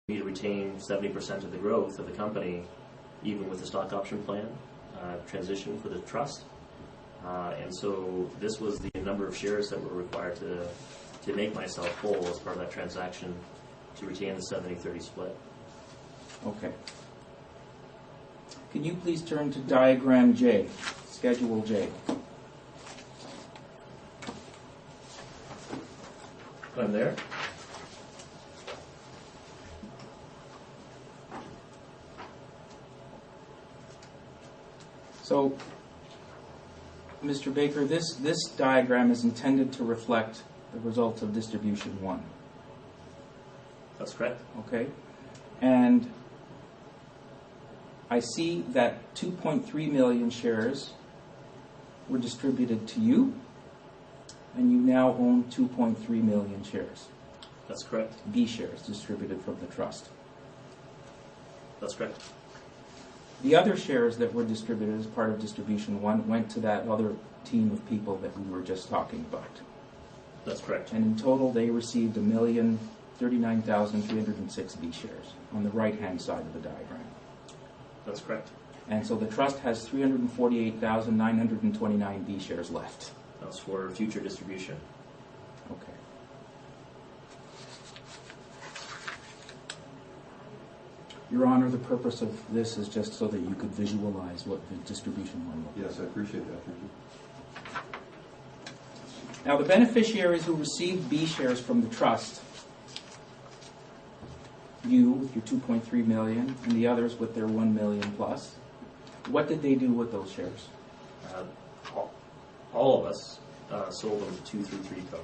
me to retain 70% of the growth of the company, even with the stock option plan transition for the trust. And so this was the number of shares that were required to make myself whole as part of that transaction to retain the 70-30 split. Okay. Can you please turn to diagram J, Schedule J? I'm there. So, Mr. Baker, this diagram is intended to reflect the results of distribution 1. That's correct. Okay? And I see that 2.3 million shares were distributed to you, and you now own 2.3 million shares. That's correct. B shares distributed from the trust. That's correct. The other shares that were distributed as part of distribution 1 went to that other team of people that we were just talking about. That's correct. And in total, they received 1,039,306 B shares on the right-hand side of the diagram. That's correct. And so the trust has 348,929 B shares left. That's for future distribution. Okay. Your Honor, the purpose of this is just so that you could visualize what the distribution 1 looked like. Yes, I appreciate that. Thank you. Now, the beneficiaries who received B shares from the trust, you with your 2.3 million and the others with their 1 million plus, what did they do with those shares? All of us sold them to 233 Co.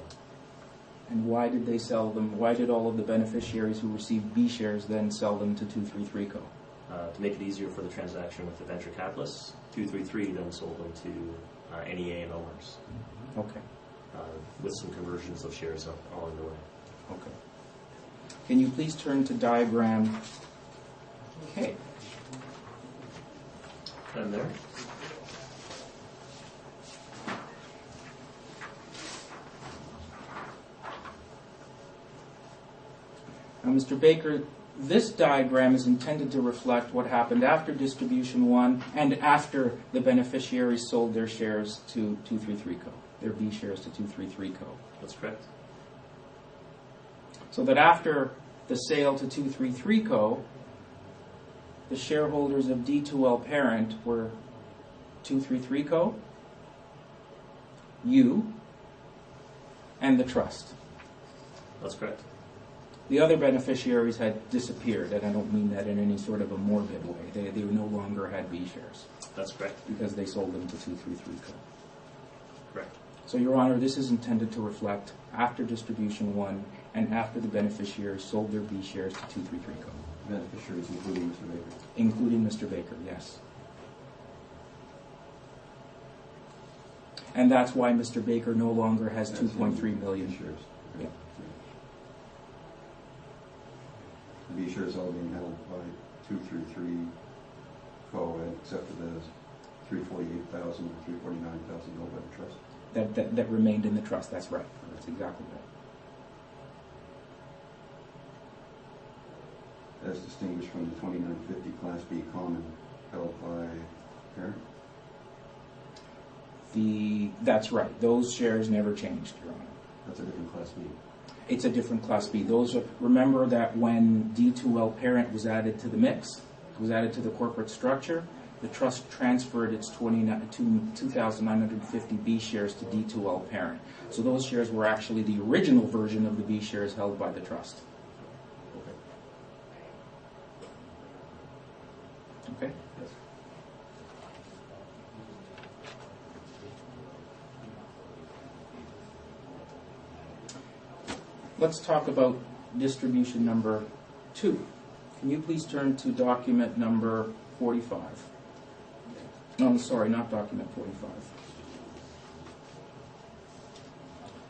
And why did they sell them? Why did all of the beneficiaries who received B shares then sell them to 233 Co? To make it easier for the transaction with the venture capitalists, 233 then sold them to NEA and owners. Okay. With some conversions of shares all in the way. Okay. Can you please turn to diagram K? And there. Now, Mr. Baker, this diagram is intended to reflect what happened after distribution 1 and after the beneficiaries sold their shares to 233 Co, their B shares to 233 Co. That's correct. So that after the sale to 233 Co, the shareholders of D2L Parent were 233 Co, you, and the trust. That's correct. The other beneficiaries had disappeared, and I don't mean that in any sort of a morbid way. They no longer had B shares. That's correct. Because they sold them to 233 Co. Correct. So, Your Honor, this is intended to reflect after distribution 1 and after the beneficiaries sold their B shares to 233 Co. Beneficiaries including Mr. Baker. Including Mr. Baker, yes. And that's why Mr. Baker no longer has 2.3 million shares. Yeah. The B shares all being held by 233 Co. except for the 348,000 or 349,000 held by the trust. That remained in the trust. That's right. That's exactly right. As distinguished from the 2950 Class B common held by Parent? That's right. Those shares never changed, Your Honor. That's a different Class B. It's a different Class B. Remember that when D2L Parent was added to the mix, was added to the corporate structure, the trust transferred its 2,950 B shares to D2L Parent. So those shares were actually the original version of the B shares held by the trust. Okay? Yes. Let's talk about distribution number 2. Can you please turn to document number 45? No, sorry, not document 45.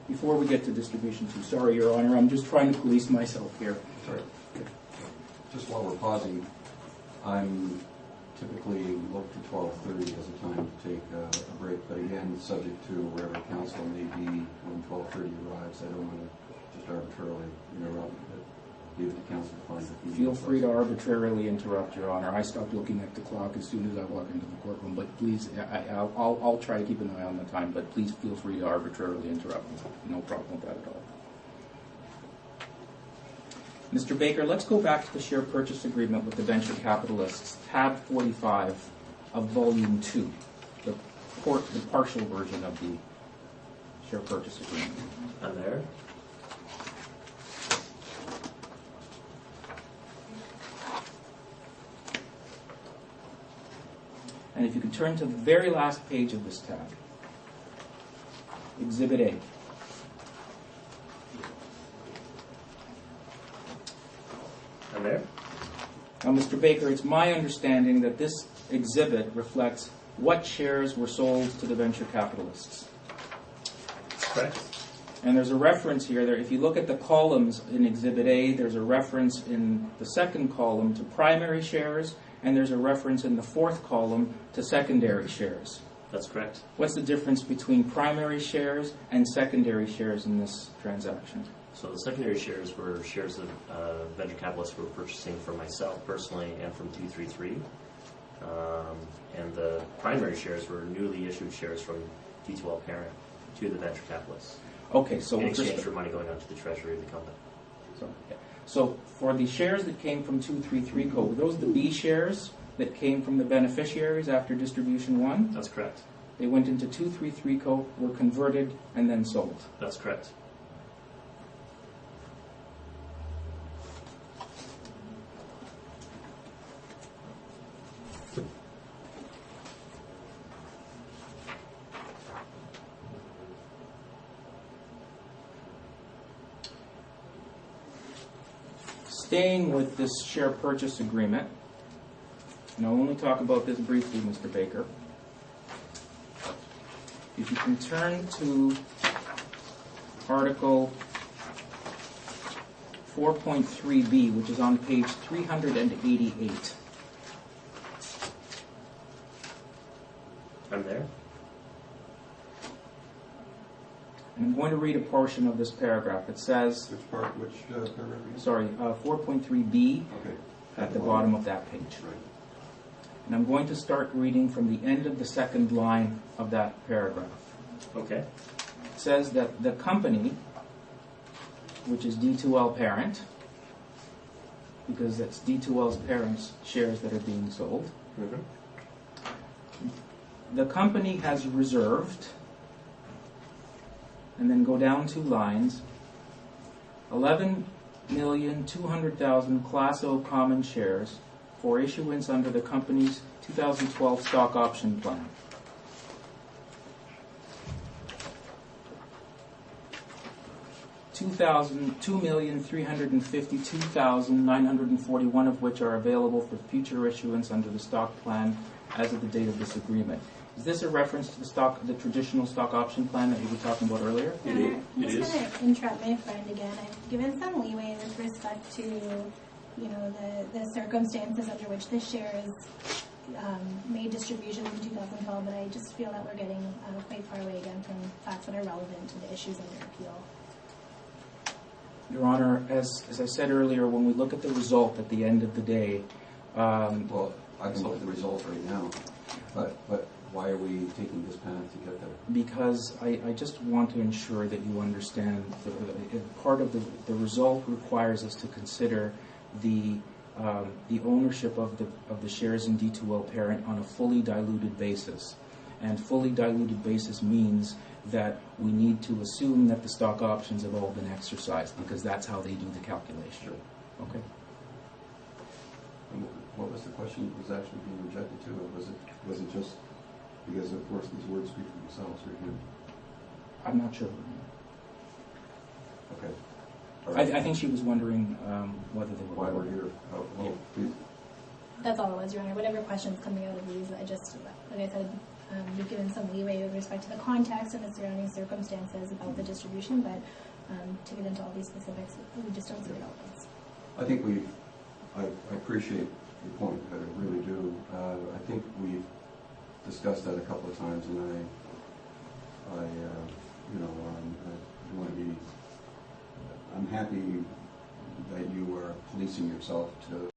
Before we get to distribution 2, sorry, Your Honor, I'm just trying to police myself here. Sorry. Just while we're pausing, I'm typically look to 12:30 as a time to take a break, but again, subject to wherever counsel may be when 12:30 arrives. I don't want to just arbitrarily interrupt. But leave it to council to find it. Feel free to arbitrarily interrupt, Your Honor. I stopped looking at the clock as soon as I walk into the courtroom, but please, I'll try to keep an eye on the time, but please feel free to arbitrarily interrupt me. No problem with that at all. Mr. Baker, let's go back to the share purchase agreement with the venture capitalists, tab 45 of volume 2, the partial version of the share purchase agreement. I'm there. And if you could turn to the very last page of this tab, Exhibit A. I'm there. Now, Mr. Baker, it's my understanding that this exhibit reflects what shares were sold to the venture capitalists. Correct. And there's a reference here. If you look at the columns in Exhibit A, there's a reference in the second column to primary shares, and there's a reference in the fourth column to secondary shares. That's correct. What's the difference between primary shares and secondary shares in this transaction? So the secondary shares were shares that venture capitalists were purchasing from myself personally and from 233. And the primary shares were newly issued shares from D2L Parent to the venture capitalists Okay, so in exchange for money going on to the treasury of the company. So for the shares that came from 233 Co, were those the B shares that came from the beneficiaries after distribution 1? That's correct. They went into 233 Co, were converted, and then sold. That's correct. Staying with this share purchase agreement, and I'll only talk about this briefly, Mr. Baker. If you can turn to Article 4.3b, which is on page 388. I'm there. And I'm going to read a portion of this paragraph. It says, Which paragraph again? sorry, 4.3b Okay. at the bottom of that page. Right. And I'm going to start reading from the end of the second line of that paragraph. Okay. It says that the company, which is D2L Parent, because it's D2L's parents' shares that are being sold, Mm-hmm. the company has reserved, and then go down 2 lines, 11,200,000 Class O common shares for issuance under the company's 2012 stock option plan. $2,352,941 of which are available for future issuance under the stock plan as of the date of this agreement. Is this a reference to the traditional stock option plan that you were talking about earlier? It I'm is. just going to interrupt my friend again. I've given some leeway with respect to, the circumstances under which the shares made distributions in 2012, but I just feel that we're getting quite far away again from facts that are relevant to the issues under appeal. Your Honor, as I said earlier, when we look at the result at the end of the day, Well, I can look at the results right now, but why are we taking this path to get there? because I just want to ensure that you understand part of the result requires us to consider the ownership of the shares in D2L Parent on a fully diluted basis. And fully diluted basis means that we need to assume that the stock options have all been exercised, because that's how they do the calculation. Okay. And what was the question that was actually being rejected to? Or was it just because, of course, these words speak for themselves right here? I'm not sure. Okay. All right. I think she was wondering whether they were. Why we're here? Oh, well, please. That's all it was, Your Honor. Whatever questions coming out of these, like I said, we've given some leeway with respect to the context and the surrounding circumstances about the distribution, but to get into all these specifics, we just don't see the relevance. I think I appreciate your point, I really do. I think we've discussed that a couple of times, and I want to be, I'm happy that you are policing yourself to